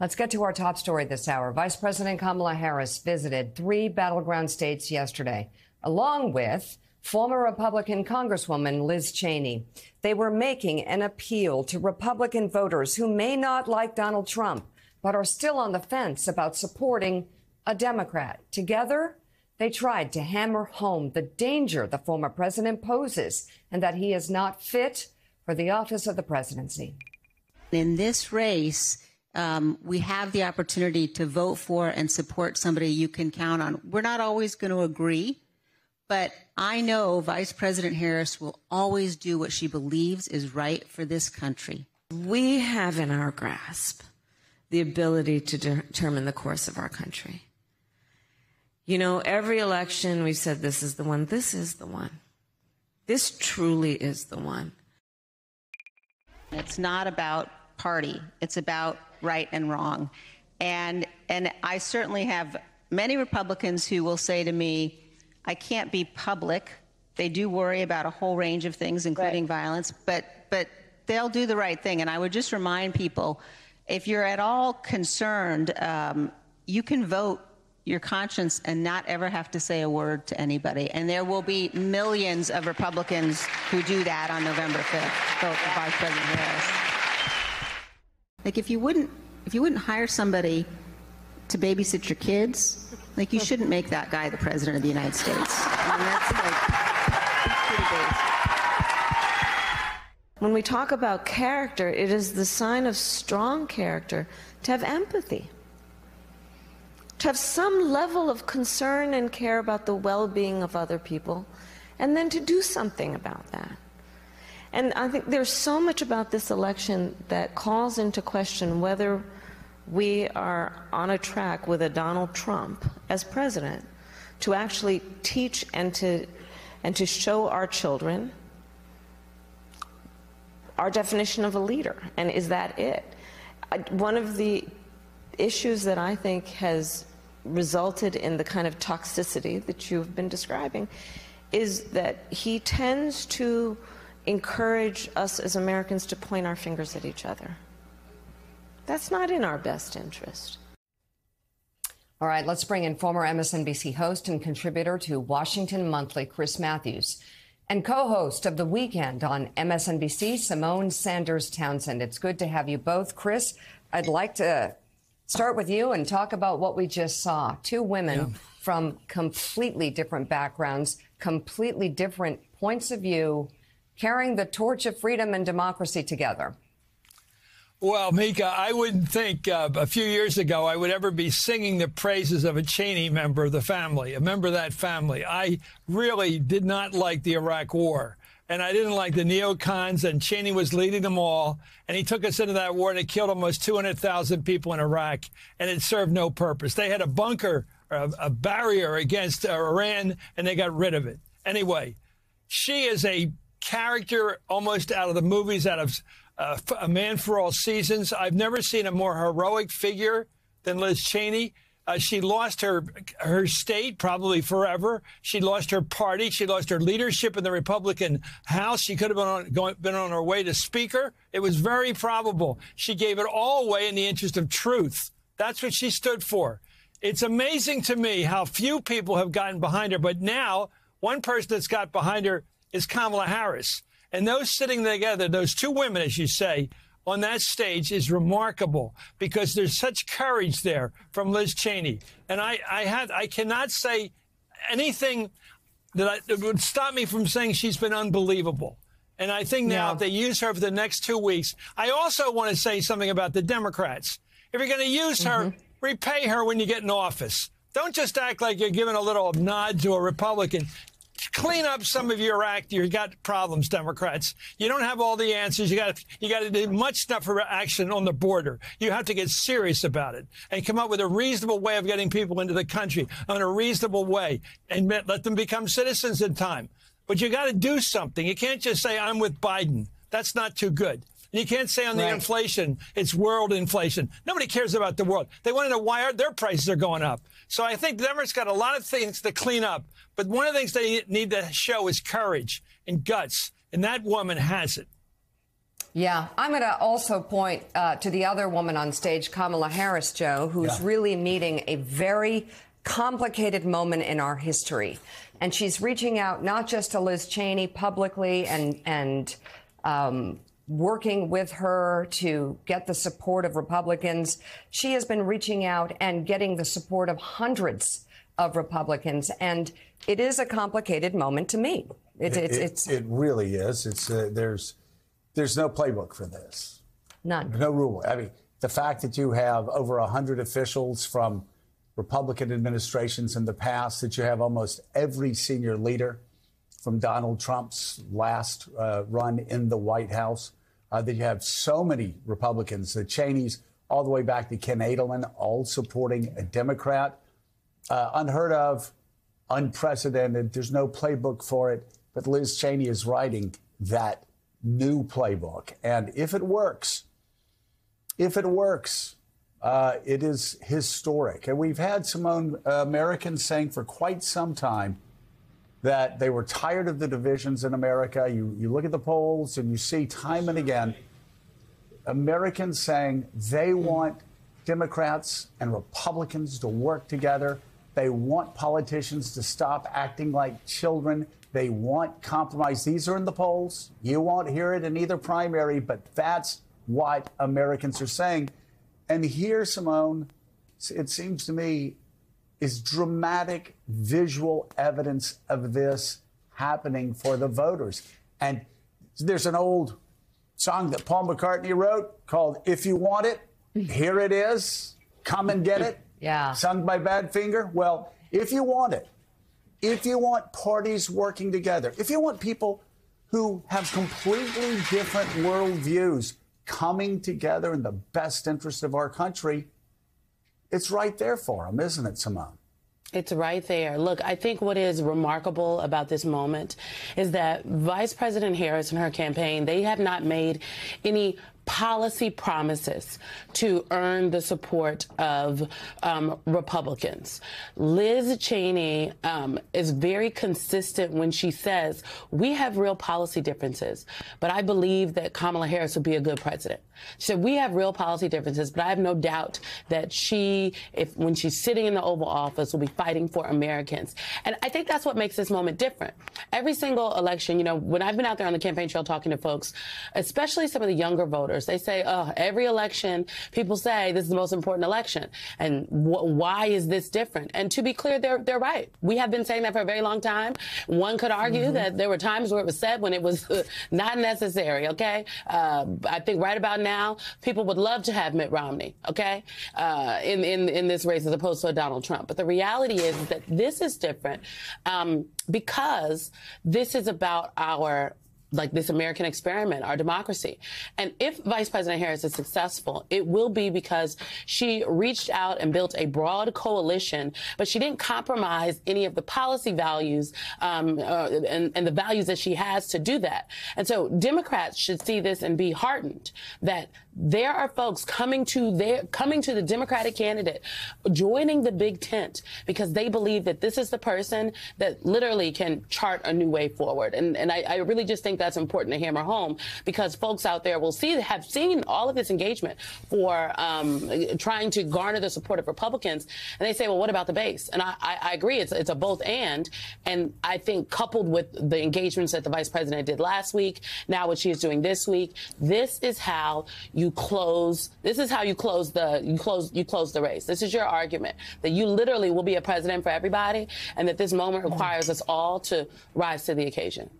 Let's get to our top story this hour. Vice President Kamala Harris visited 3 battleground states yesterday, along with former Republican Congresswoman Liz Cheney. They were making an appeal to Republican voters who may not like Donald Trump, but are still on the fence about supporting a Democrat. Together, they tried to hammer home the danger the former president poses and that he is not fit for the office of the presidency. In this race, we have the opportunity to vote for and support somebody you can count on. We're not always going to agree, but I know Vice President Harris will always do what she believes is right for this country. We have in our grasp the ability to determine the course of our country. You know, every election we've said this is the one. This is the one. This truly is the one. It's not about party. It's about right and wrong. And I certainly have many Republicans who will say to me, I can't be public. They do worry about a whole range of things, including violence, but they'll do the right thing. And I would just remind people, if you're at all concerned, you can vote your conscience and not ever have to say a word to anybody. And there will be millions of Republicans who do that on November 5th, vote for Vice President Harris. Like, if you wouldn't hire somebody to babysit your kids, like, you shouldn't make that guy the president of the United States. I mean, that's like pretty basic. When we talk about character, it is the sign of strong character to have empathy, to have some level of concern and care about the well-being of other people, and then to do something about that. And I think there's so much about this election that calls into question whether we are on a track with a Donald Trump as president to actually teach and to show our children our definition of a leader. And is that it? One of the issues that I think has resulted in the kind of toxicity that you've been describing is that he tends to encourage us as Americans to point our fingers at each other. That's not in our best interest. All right, let's bring in former MSNBC host and contributor to Washington Monthly, Chris Matthews, and co-host of The Weekend on MSNBC, Simone Sanders Townsend. It's good to have you both. Chris, I'd like to start with you and talk about what we just saw. 2 women from completely different backgrounds, completely different points of view, carrying the torch of freedom and democracy together. Well, Mika, I wouldn't think a few years ago I would ever be singing the praises of a Cheney member of the family, a member of that family. I really did not like the Iraq War, and I didn't like the neocons, and Cheney was leading them all, and he took us into that war, and it killed almost 200,000 people in Iraq, and it served no purpose. They had a bunker, a barrier against Iran, and they got rid of it. Anyway, she is a character almost out of the movies, out of A Man for All Seasons. I've never seen a more heroic figure than Liz Cheney. She lost her state probably forever. She lost her party. She lost her leadership in the Republican House. She could have been on her way to Speaker. It was very probable. She gave it all away in the interest of truth. That's what she stood for. It's amazing to me how few people have gotten behind her. But now one person that's got behind her is Kamala Harris. And those sitting together, those 2 women, as you say, on that stage is remarkable because there's such courage there from Liz Cheney. And I cannot say anything that would stop me from saying she's been unbelievable. And I think now if they use her for the next 2 weeks, I also want to say something about the Democrats. If you're going to use her, repay her when you get in office. Don't just act like you're giving a little nod to a Republican. Clean up some of your act. You've got problems, Democrats. You don't have all the answers. You got to do much stuff for action on the border. You have to get serious about it and come up with a reasonable way of getting people into the country in a reasonable way and let them become citizens in time. But you got to do something. You can't just say, I'm with Biden. That's not too good. And you can't say on the inflation, it's world inflation. Nobody cares about the world. They want to know why their prices are going up. So I think the Democrats got a lot of things to clean up. But one of the things they need to show is courage and guts. And that woman has it. Yeah, I'm going to also point to the other woman on stage, Kamala Harris, Joe, who's really meeting a very complicated moment in our history. And she's reaching out not just to Liz Cheney publicly and working with her to get the support of Republicans. She has been reaching out and getting the support of hundreds of Republicans. And it is a complicated moment to me. It really is. There's no playbook for this. None. No rule. I mean, the fact that you have over 100 officials from Republican administrations in the past, that you have almost every senior leader from Donald Trump's last run in the White House, that you have so many Republicans, the Cheneys all the way back to Ken Edelman, all supporting a Democrat. Unheard of, unprecedented. There's no playbook for it. But Liz Cheney is writing that new playbook. And if it works, it is historic. And we've had some Americans saying for quite some time that they were tired of the divisions in America. You look at the polls and you see time and again Americans saying they want Democrats and Republicans to work together. They want politicians to stop acting like children. They want compromise. These are in the polls. You won't hear it in either primary, but that's what Americans are saying. And here, Simone, it seems to me, is dramatic visual evidence of this happening for the voters. And there's an old song that Paul McCartney wrote called If You Want It, Here It Is, Come and Get It. Yeah. Sung by Badfinger. Well, if you want it, if you want parties working together, if you want people who have completely different worldviews coming together in the best interest of our country, it's right there for them, isn't it, Simone? It's right there. Look, I think what is remarkable about this moment is that Vice President Harris and her campaign, they have not made any policy promises to earn the support of Republicans. Liz Cheney is very consistent when she says, we have real policy differences, but I believe that Kamala Harris would be a good president. She said, we have real policy differences, but I have no doubt that when she's sitting in the Oval Office, will be fighting for Americans. And I think that's what makes this moment different. Every single election, when I've been out there on the campaign trail talking to folks, especially some of the younger voters, they say, every election, people say this is the most important election. And why is this different? And to be clear, they're right. We have been saying that for a very long time. One could argue that there were times where it was said when it was not necessary, okay? I think right about now, people would love to have Mitt Romney, okay, in this race as opposed to Donald Trump. But the reality is that this is different because this is about this American experiment, our democracy. And if Vice President Harris is successful, it will be because she reached out and built a broad coalition, but she didn't compromise any of the policy values and the values that she has to do that. And so Democrats should see this and be heartened that there are folks coming to the Democratic candidate, joining the big tent because they believe that this is the person that literally can chart a new way forward. And I really just think that's important to hammer home because folks out there will have seen all of this engagement for trying to garner the support of Republicans. And they say, well, what about the base? And I agree. It's a both and. And I think coupled with the engagements that the vice president did last week, now what she is doing this week, this is how you close the race. This is your argument that you literally will be a president for everybody and that this moment requires us all to rise to the occasion.